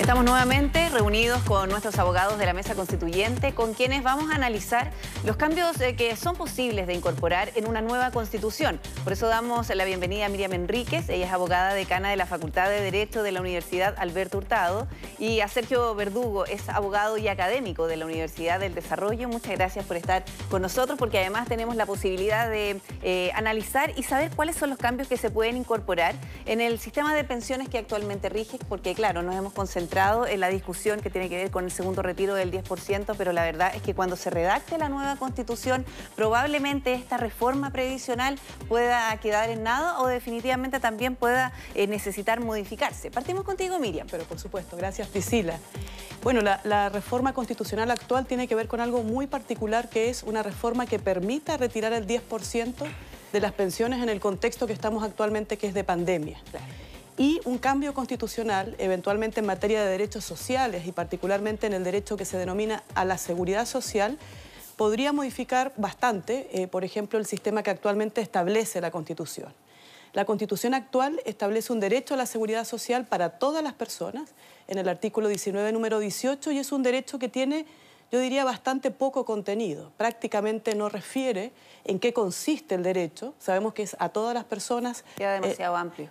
Estamos nuevamente reunidos con nuestros abogados de la Mesa Constituyente, con quienes vamos a analizar los cambios que son posibles de incorporar en una nueva Constitución. Por eso damos la bienvenida a Miriam Enríquez, ella es abogada decana de la Facultad de Derecho de la Universidad Alberto Hurtado, y a Sergio Verdugo, es abogado y académico de la Universidad del Desarrollo. Muchas gracias por estar con nosotros, porque además tenemos la posibilidad de analizar y saber cuáles son los cambios que se pueden incorporar en el sistema de pensiones que actualmente rige, porque claro, nos hemos concentrado en la discusión que tiene que ver con el segundo retiro del 10%, pero la verdad es que cuando se redacte la nueva Constitución, probablemente esta reforma previsional pueda quedar en nada o definitivamente también pueda necesitar modificarse. Partimos contigo, Miriam. Pero por supuesto, gracias, Priscila. Bueno, la reforma constitucional actual tiene que ver con algo muy particular, que es una reforma que permita retirar el 10% de las pensiones en el contexto que estamos actualmente, que es de pandemia. Claro. Y un cambio constitucional, eventualmente en materia de derechos sociales y particularmente en el derecho que se denomina a la seguridad social, podría modificar bastante, por ejemplo, el sistema que actualmente establece la Constitución. La Constitución actual establece un derecho a la seguridad social para todas las personas, en el artículo 19, número 18, y es un derecho que tiene, yo diría, bastante poco contenido. Prácticamente no refiere en qué consiste el derecho. Sabemos que es a todas las personas. Queda demasiado amplio.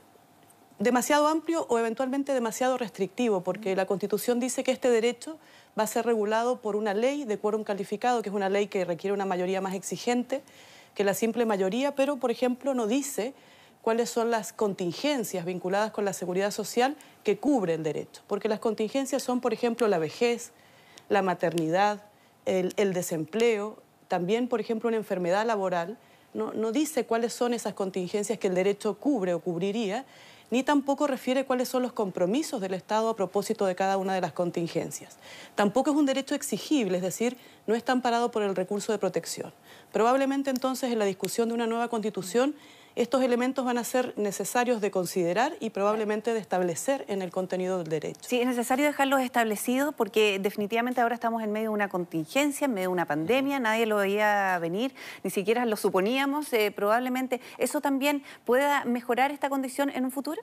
Demasiado amplio o eventualmente demasiado restrictivo, porque la Constitución dice que este derecho va a ser regulado por una ley de quórum calificado, que es una ley que requiere una mayoría más exigente que la simple mayoría, pero, por ejemplo, no dice cuáles son las contingencias vinculadas con la seguridad social que cubre el derecho. Porque las contingencias son, por ejemplo, la vejez, la maternidad, el desempleo, también, por ejemplo, una enfermedad laboral. No dice cuáles son esas contingencias que el derecho cubre o cubriría, ni tampoco refiere cuáles son los compromisos del Estado a propósito de cada una de las contingencias. Tampoco es un derecho exigible, es decir, no está amparado por el recurso de protección. Probablemente entonces en la discusión de una nueva Constitución estos elementos van a ser necesarios de considerar y probablemente de establecer en el contenido del derecho. Sí, es necesario dejarlos establecidos porque definitivamente ahora estamos en medio de una contingencia, en medio de una pandemia, nadie lo veía venir, ni siquiera lo suponíamos. Probablemente eso también pueda mejorar esta condición en un futuro.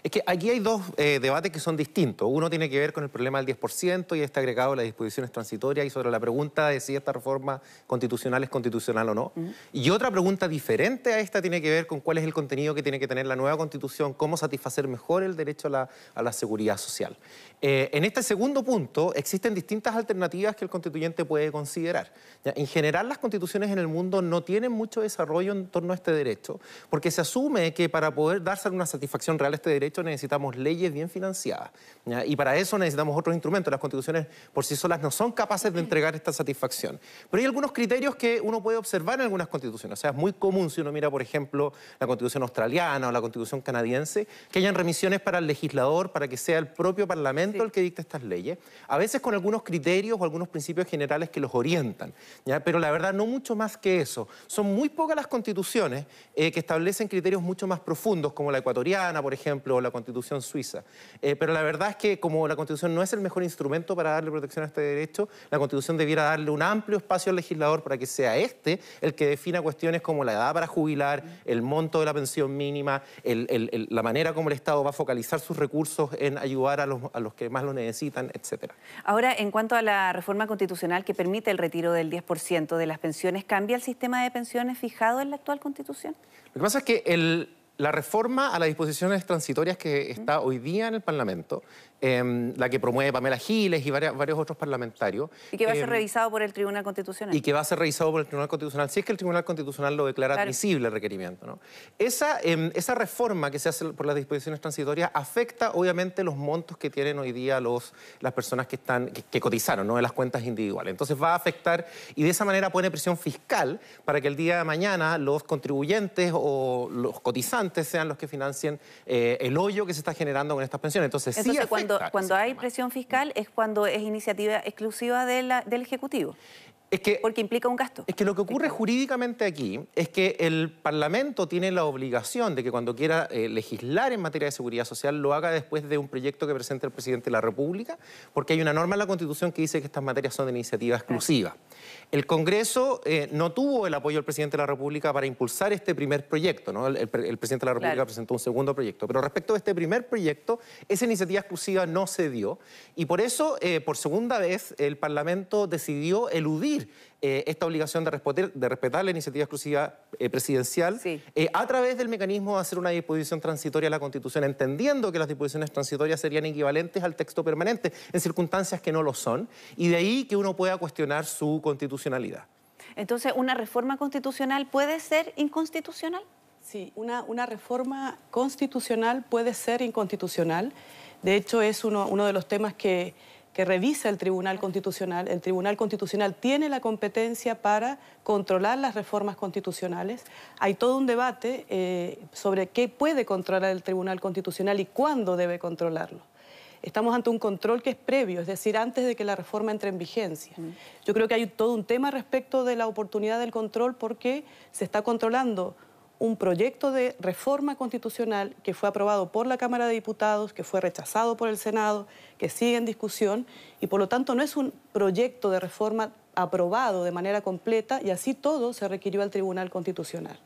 Es que aquí hay dos debates que son distintos. Uno tiene que ver con el problema del 10% y está agregado a las disposiciones transitorias y sobre la pregunta de si esta reforma constitucional es constitucional o no. Y otra pregunta diferente a esta tiene que ver con cuál es el contenido que tiene que tener la nueva Constitución, cómo satisfacer mejor el derecho a la seguridad social. En este segundo punto existen distintas alternativas que el constituyente puede considerar. ¿Ya? En general, las constituciones en el mundo no tienen mucho desarrollo en torno a este derecho, porque se asume que para poder darse una satisfacción real a este derecho necesitamos leyes bien financiadas, ¿ya? Y para eso necesitamos otros instrumentos. Las constituciones por sí solas no son capaces de entregar esta satisfacción. Pero hay algunos criterios que uno puede observar en algunas constituciones. O sea, es muy común si uno mira, por ejemplo, la constitución australiana o la constitución canadiense, que hayan remisiones para el legislador, para que sea el propio parlamento el que dicte estas leyes, a veces con algunos criterios o algunos principios generales que los orientan, ¿ya? Pero la verdad no mucho más que eso. Son muy pocas las constituciones que establecen criterios mucho más profundos, como la ecuatoriana, por ejemplo, o la constitución suiza. Pero la verdad es que como la constitución no es el mejor instrumento para darle protección a este derecho, la constitución debiera darle un amplio espacio al legislador para que sea este el que defina cuestiones como la edad para jubilar, el monto de la pensión mínima, la manera como el Estado va a focalizar sus recursos en ayudar a los que más lo necesitan, etc. Ahora, en cuanto a la reforma constitucional que permite el retiro del 10% de las pensiones, ¿cambia el sistema de pensiones fijado en la actual Constitución? Lo que pasa es que la reforma a las disposiciones transitorias que está hoy día en el Parlamento, la que promueve Pamela Giles y varios otros parlamentarios. Y que va a ser revisado por el Tribunal Constitucional. Y que va a ser revisado por el Tribunal Constitucional, si es que el Tribunal Constitucional lo declara admisible el requerimiento, ¿no? Esa reforma que se hace por las disposiciones transitorias afecta obviamente los montos que tienen hoy día las personas que cotizaron, ¿no? En las cuentas individuales. Entonces va a afectar y de esa manera pone presión fiscal para que el día de mañana los contribuyentes o los cotizantes sean los que financien el hoyo que se está generando con estas pensiones. Entonces sí afecta. Cuando hay presión fiscal es cuando es iniciativa exclusiva del Ejecutivo. porque implica un gasto. Es que lo que ocurre jurídicamente aquí es que el Parlamento tiene la obligación de que cuando quiera legislar en materia de seguridad social lo haga después de un proyecto que presente el presidente de la República, porque hay una norma en la Constitución que dice que estas materias son de iniciativa exclusiva. El Congreso no tuvo el apoyo del presidente de la República para impulsar este primer proyecto, ¿no? El presidente de la República presentó un segundo proyecto, pero respecto a este primer proyecto, esa iniciativa exclusiva no se dio y por eso, por segunda vez, el Parlamento decidió eludir esta obligación de respetar la iniciativa exclusiva presidencial a través del mecanismo de hacer una disposición transitoria a la Constitución, entendiendo que las disposiciones transitorias serían equivalentes al texto permanente en circunstancias que no lo son, y de ahí que uno pueda cuestionar su constitucionalidad. Entonces, ¿una reforma constitucional puede ser inconstitucional? Sí, una reforma constitucional puede ser inconstitucional. De hecho, es uno de los temas que revisa el Tribunal Constitucional. El Tribunal Constitucional tiene la competencia para controlar las reformas constitucionales. Hay todo un debate sobre qué puede controlar el Tribunal Constitucional y cuándo debe controlarlo. Estamos ante un control que es previo, es decir, antes de que la reforma entre en vigencia. Yo creo que hay todo un tema respecto de la oportunidad del control porque se está controlando un proyecto de reforma constitucional que fue aprobado por la Cámara de Diputados, que fue rechazado por el Senado, que sigue en discusión y por lo tanto no es un proyecto de reforma aprobado de manera completa y así todo se requirió al Tribunal Constitucional.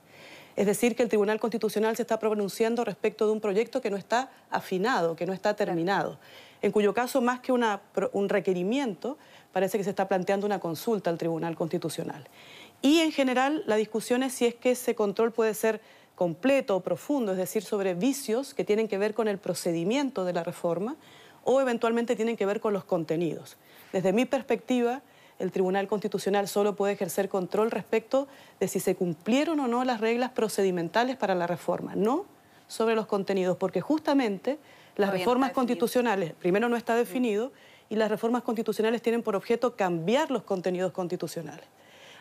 Es decir, que el Tribunal Constitucional se está pronunciando respecto de un proyecto que no está afinado, que no está terminado, en cuyo caso más que un requerimiento parece que se está planteando una consulta al Tribunal Constitucional. Y en general la discusión es si es que ese control puede ser completo o profundo, es decir, sobre vicios que tienen que ver con el procedimiento de la reforma o eventualmente tienen que ver con los contenidos. Desde mi perspectiva, el Tribunal Constitucional solo puede ejercer control respecto de si se cumplieron o no las reglas procedimentales para la reforma, no sobre los contenidos, porque justamente las reformas constitucionales, primero no está definido, y las reformas constitucionales tienen por objeto cambiar los contenidos constitucionales.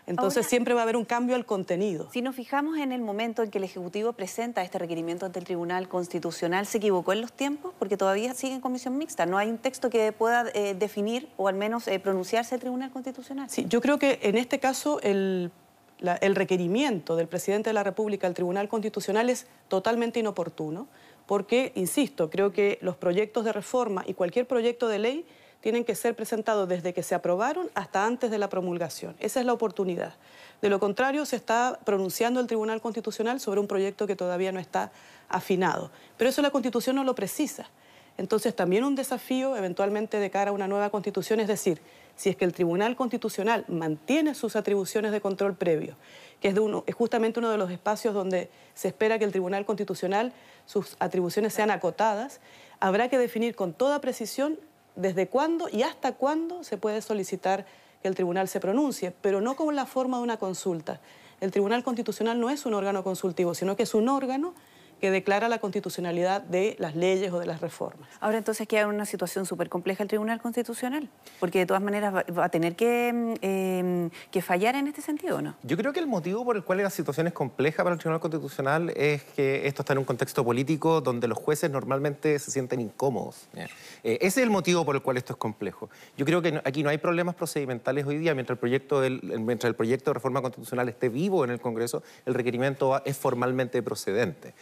Entonces ahora, siempre va a haber un cambio al contenido. Si nos fijamos en el momento en que el Ejecutivo presenta este requerimiento ante el Tribunal Constitucional, ¿se equivocó en los tiempos? Porque todavía sigue en comisión mixta. ¿No hay un texto que pueda definir o al menos pronunciarse el Tribunal Constitucional? Sí, yo creo que en este caso el requerimiento del presidente de la República al Tribunal Constitucional es totalmente inoportuno porque, insisto, creo que los proyectos de reforma y cualquier proyecto de ley tienen que ser presentados desde que se aprobaron hasta antes de la promulgación. Esa es la oportunidad. De lo contrario, se está pronunciando el Tribunal Constitucional sobre un proyecto que todavía no está afinado. Pero eso la Constitución no lo precisa. Entonces, también un desafío, eventualmente, de cara a una nueva Constitución, es decir, si es que el Tribunal Constitucional mantiene sus atribuciones de control previo, que es justamente uno de los espacios donde se espera que el Tribunal Constitucional, sus atribuciones sean acotadas, habrá que definir con toda precisión desde cuándo y hasta cuándo se puede solicitar que el tribunal se pronuncie, pero no con la forma de una consulta. El Tribunal Constitucional no es un órgano consultivo, sino que es un órgano que declara la constitucionalidad de las leyes o de las reformas. Ahora entonces queda una situación súper compleja el Tribunal Constitucional, porque de todas maneras va a tener que fallar en este sentido, ¿no? Yo creo que el motivo por el cual la situación es compleja para el Tribunal Constitucional es que esto está en un contexto político donde los jueces normalmente se sienten incómodos. Ese es el motivo por el cual esto es complejo. Yo creo que aquí no hay problemas procedimentales hoy día. Mientras el proyecto de reforma constitucional esté vivo en el Congreso, el requerimiento es formalmente procedente.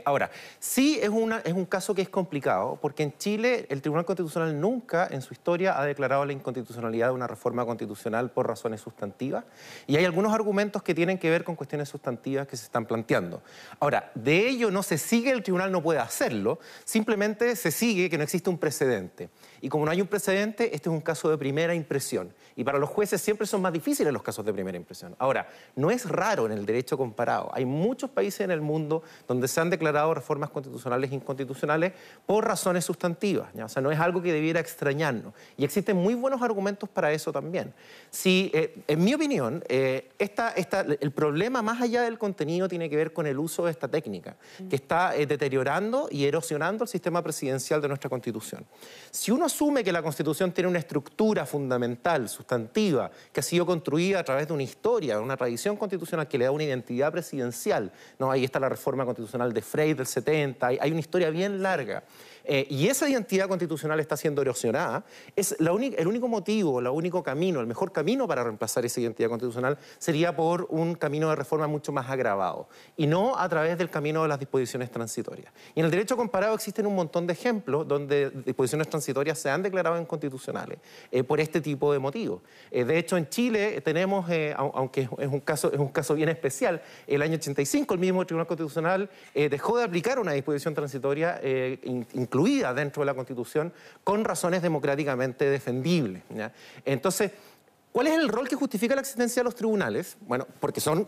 Ahora, sí es un caso que es complicado, porque en Chile el Tribunal Constitucional nunca en su historia ha declarado la inconstitucionalidad de una reforma constitucional por razones sustantivas, y hay algunos argumentos que tienen que ver con cuestiones sustantivas que se están planteando. Ahora, de ello no se sigue, el tribunal no puede hacerlo, simplemente se sigue que no existe un precedente. Y como no hay un precedente, este es un caso de primera impresión. Y para los jueces siempre son más difíciles los casos de primera impresión. Ahora, no es raro en el derecho comparado. Hay muchos países en el mundo donde se han declarado reformas constitucionales e inconstitucionales por razones sustantivas, ¿ya? O sea, no es algo que debiera extrañarnos. Y existen muy buenos argumentos para eso también. Si, en mi opinión, el problema más allá del contenido tiene que ver con el uso de esta técnica, que está deteriorando y erosionando el sistema presidencial de nuestra Constitución. Si uno asume que la Constitución tiene una estructura fundamental, sustantiva, que ha sido construida a través de una historia, una tradición constitucional que le da una identidad presidencial, ¿no? Ahí está la reforma constitucional de Frey del 70, hay una historia bien larga. Y esa identidad constitucional está siendo erosionada. Es el único motivo, el único camino, el mejor camino para reemplazar esa identidad constitucional sería por un camino de reforma mucho más agravado y no a través del camino de las disposiciones transitorias. Y en el derecho comparado existen un montón de ejemplos donde disposiciones transitorias se han declarado inconstitucionales por este tipo de motivos. De hecho, en Chile tenemos, aunque es un caso bien especial, el año 85 el mismo Tribunal Constitucional dejó de aplicar una disposición transitoria incluida dentro de la Constitución con razones democráticamente defendibles, ¿ya? Entonces, ¿cuál es el rol que justifica la existencia de los tribunales? Bueno, porque son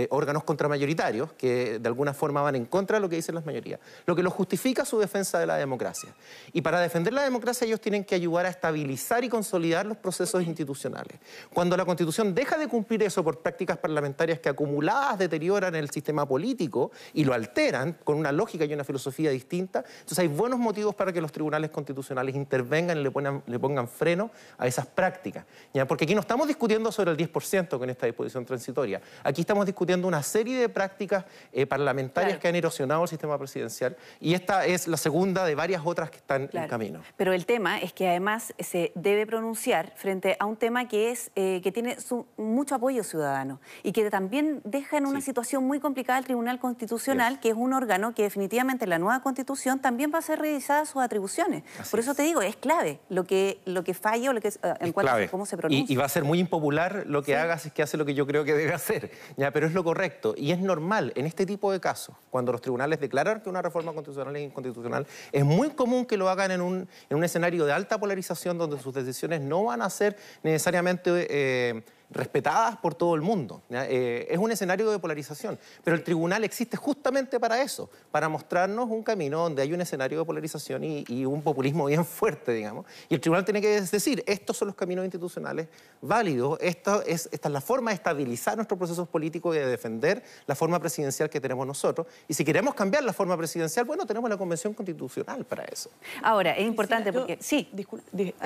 órganos contramayoritarios que de alguna forma van en contra de lo que dicen las mayorías. Lo que los justifica es su defensa de la democracia. Y para defender la democracia ellos tienen que ayudar a estabilizar y consolidar los procesos institucionales. Cuando la Constitución deja de cumplir eso por prácticas parlamentarias que acumuladas deterioran el sistema político y lo alteran con una lógica y una filosofía distinta, entonces hay buenos motivos para que los tribunales constitucionales intervengan y le pongan freno a esas prácticas, ¿ya? Porque aquí no estamos discutiendo sobre el 10% con esta disposición transitoria. Aquí estamos discutiendo una serie de prácticas parlamentarias que han erosionado el sistema presidencial y esta es la segunda de varias otras que están en camino. Pero el tema es que además se debe pronunciar frente a un tema que tiene mucho apoyo ciudadano y que también deja en una situación muy complicada al Tribunal Constitucional, que es un órgano que definitivamente en la nueva Constitución también va a ser revisadas sus atribuciones. Por eso te digo, es clave lo que falla o lo que en cuanto a cómo se pronuncia. Y va a ser muy impopular lo que haga si es que hace lo que yo creo que debe hacer, ¿ya? Pero es lo correcto y es normal en este tipo de casos, cuando los tribunales declaran que una reforma constitucional es inconstitucional, es muy común que lo hagan en un escenario de alta polarización donde sus decisiones no van a ser necesariamente respetadas por todo el mundo, ¿ya? Es un escenario de polarización, pero el tribunal existe justamente para eso, para mostrarnos un camino donde hay un escenario de polarización y un populismo bien fuerte, digamos, y el tribunal tiene que decir, estos son los caminos institucionales válidos, esta es la forma de estabilizar nuestros procesos políticos y de defender la forma presidencial que tenemos nosotros, y si queremos cambiar la forma presidencial, bueno, tenemos la Convención Constitucional para eso. Ahora, es importante porque...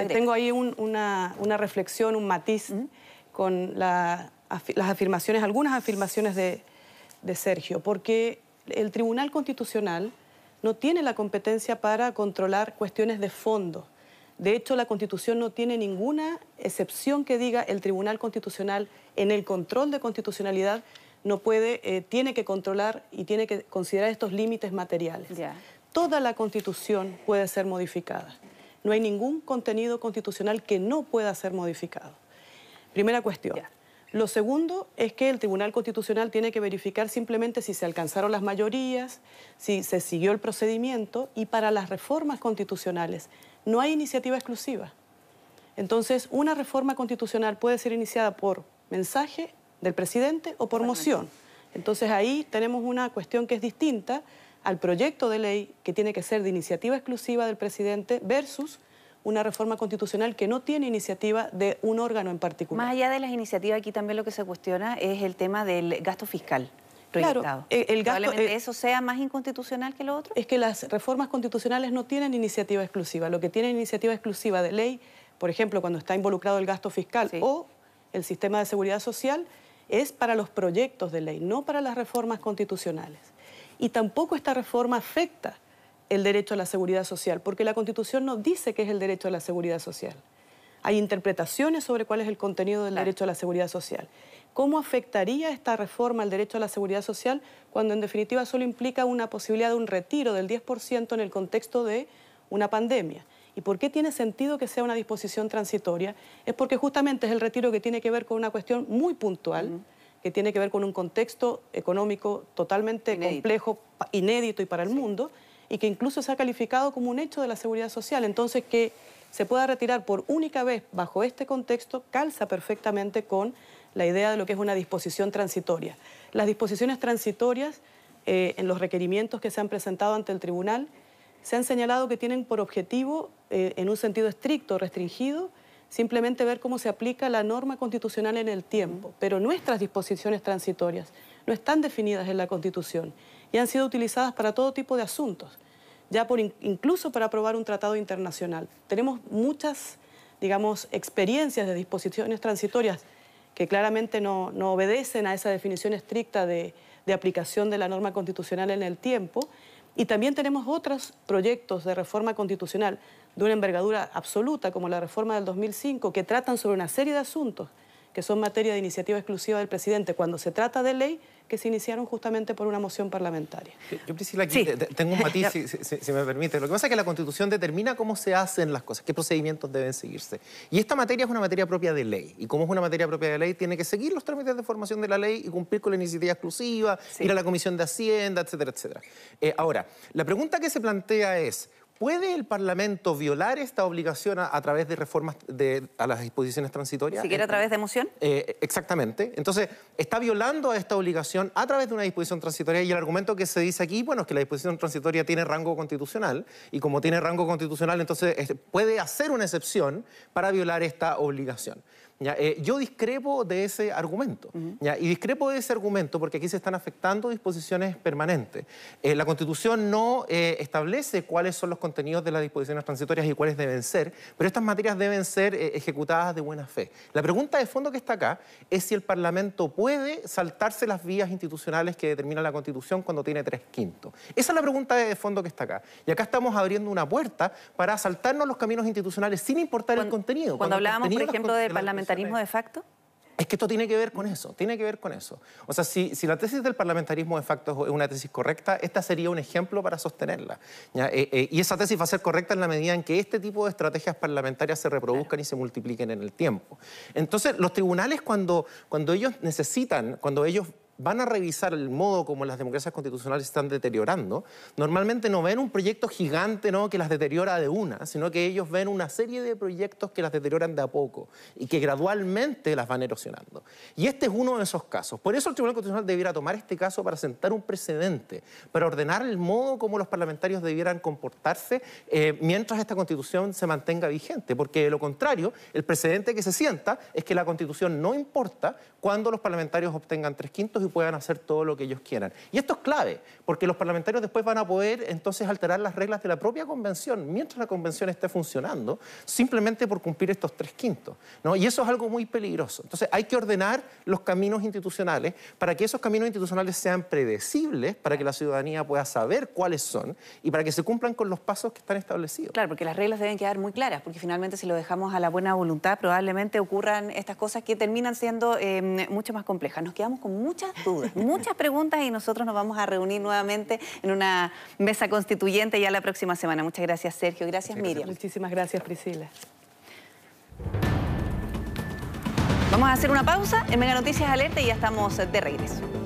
Tengo ahí una reflexión, un matiz con las afirmaciones, algunas afirmaciones de Sergio, porque el Tribunal Constitucional no tiene la competencia para controlar cuestiones de fondo. De hecho, la Constitución no tiene ninguna excepción que diga el Tribunal Constitucional en el control de constitucionalidad no puede, tiene que controlar y tiene que considerar estos límites materiales. Toda la Constitución puede ser modificada. No hay ningún contenido constitucional que no pueda ser modificado. Primera cuestión. Lo segundo es que el Tribunal Constitucional tiene que verificar simplemente si se alcanzaron las mayorías, si se siguió el procedimiento, y para las reformas constitucionales no hay iniciativa exclusiva. Entonces, una reforma constitucional puede ser iniciada por mensaje del presidente o por moción. Entonces, ahí tenemos una cuestión que es distinta al proyecto de ley que tiene que ser de iniciativa exclusiva del presidente versus una reforma constitucional que no tiene iniciativa de un órgano en particular. Más allá de las iniciativas, aquí también lo que se cuestiona es el tema del gasto fiscal proyectado. Claro, ¿Probablemente eso sea más inconstitucional que lo otro? Es que las reformas constitucionales no tienen iniciativa exclusiva. Lo que tiene iniciativa exclusiva de ley, por ejemplo, cuando está involucrado el gasto fiscal o el sistema de seguridad social, es para los proyectos de ley, no para las reformas constitucionales. Y tampoco esta reforma afecta el derecho a la seguridad social, porque la Constitución no dice qué es el derecho a la seguridad social. Hay interpretaciones sobre cuál es el contenido del derecho a la seguridad social. ¿Cómo afectaría esta reforma al derecho a la seguridad social cuando en definitiva solo implica una posibilidad de un retiro del 10% en el contexto de una pandemia? ¿Y por qué tiene sentido que sea una disposición transitoria? Es porque justamente es el retiro que tiene que ver con una cuestión muy puntual, que tiene que ver con un contexto económico totalmente complejo, inédito y para el mundo, y que incluso se ha calificado como un hecho de la seguridad social. Entonces, que se pueda retirar por única vez bajo este contexto calza perfectamente con la idea de lo que es una disposición transitoria. Las disposiciones transitorias, en los requerimientos que se han presentado ante el tribunal, se han señalado que tienen por objetivo, en un sentido estricto, restringido, simplemente ver cómo se aplica la norma constitucional en el tiempo. Pero nuestras disposiciones transitorias no están definidas en la Constitución y han sido utilizadas para todo tipo de asuntos, ya incluso para aprobar un tratado internacional. Tenemos muchas, digamos, experiencias de disposiciones transitorias que claramente no obedecen a esa definición estricta de aplicación de la norma constitucional en el tiempo Y también tenemos otros proyectos de reforma constitucional de una envergadura absoluta, como la reforma del 2005, que tratan sobre una serie de asuntos que son materia de iniciativa exclusiva del presidente cuando se trata de ley, que se iniciaron justamente por una moción parlamentaria. Yo, Priscila, aquí tengo un matiz, si me permite. Lo que pasa es que la Constitución determina cómo se hacen las cosas, qué procedimientos deben seguirse. Y esta materia es una materia propia de ley. Y como es una materia propia de ley, tiene que seguir los trámites de formación de la ley y cumplir con la iniciativa exclusiva, ir a la Comisión de Hacienda, etcétera, etcétera. Ahora, la pregunta que se plantea es: ¿puede el Parlamento violar esta obligación a través de reformas a las disposiciones transitorias? ¿Si quiere a través de moción? Exactamente. Entonces, está violando esta obligación a través de una disposición transitoria, y el argumento que se dice aquí, bueno, es que la disposición transitoria tiene rango constitucional, y como tiene rango constitucional, entonces puede hacer una excepción para violar esta obligación. ¿Ya? Yo discrepo de ese argumento. ¿Ya? Y discrepo de ese argumento porque aquí se están afectando disposiciones permanentes. La Constitución no establece cuáles son los contenidos de las disposiciones transitorias y cuáles deben ser, pero estas materias deben ser ejecutadas de buena fe. La pregunta de fondo que está acá es si el Parlamento puede saltarse las vías institucionales que determina la Constitución cuando tiene 3/5. Esa es la pregunta de fondo que está acá. Y acá estamos abriendo una puerta para saltarnos los caminos institucionales sin importar el contenido. Cuando hablábamos, por ejemplo, de parlamentarismo de facto. Es que esto tiene que ver con eso, tiene que ver con eso. O sea, si la tesis del parlamentarismo de facto es una tesis correcta, esta sería un ejemplo para sostenerla. ¿Ya? Y esa tesis va a ser correcta en la medida en que este tipo de estrategias parlamentarias se reproduzcan y se multipliquen en el tiempo. Entonces, los tribunales cuando ellos necesitan, cuando ellos van a revisar el modo como las democracias constitucionales se están deteriorando, normalmente no ven un proyecto gigante, ¿no?, que las deteriora de una, sino que ellos ven una serie de proyectos que las deterioran de a poco y que gradualmente las van erosionando. Y este es uno de esos casos. Por eso el Tribunal Constitucional debiera tomar este caso para sentar un precedente, para ordenar el modo como los parlamentarios debieran comportarse mientras esta Constitución se mantenga vigente, porque de lo contrario, el precedente que se sienta es que la Constitución no importa cuando los parlamentarios obtengan 3/5 y puedan hacer todo lo que ellos quieran. Y esto es clave, porque los parlamentarios después van a poder entonces alterar las reglas de la propia convención mientras la convención esté funcionando, simplemente por cumplir estos 3/5, ¿no? Y eso es algo muy peligroso. Entonces hay que ordenar los caminos institucionales para que esos caminos institucionales sean predecibles, para que la ciudadanía pueda saber cuáles son y para que se cumplan con los pasos que están establecidos. Claro, porque las reglas deben quedar muy claras, porque finalmente si lo dejamos a la buena voluntad probablemente ocurran estas cosas que terminan siendo mucho más complejas. Nos quedamos con muchas dudas, muchas preguntas, y nosotros nos vamos a reunir nuevamente en una mesa constituyente ya la próxima semana. Muchas gracias, Sergio. Gracias, Miriam. Muchísimas gracias, Priscila. Vamos a hacer una pausa en Mega Noticias Alerta y ya estamos de regreso.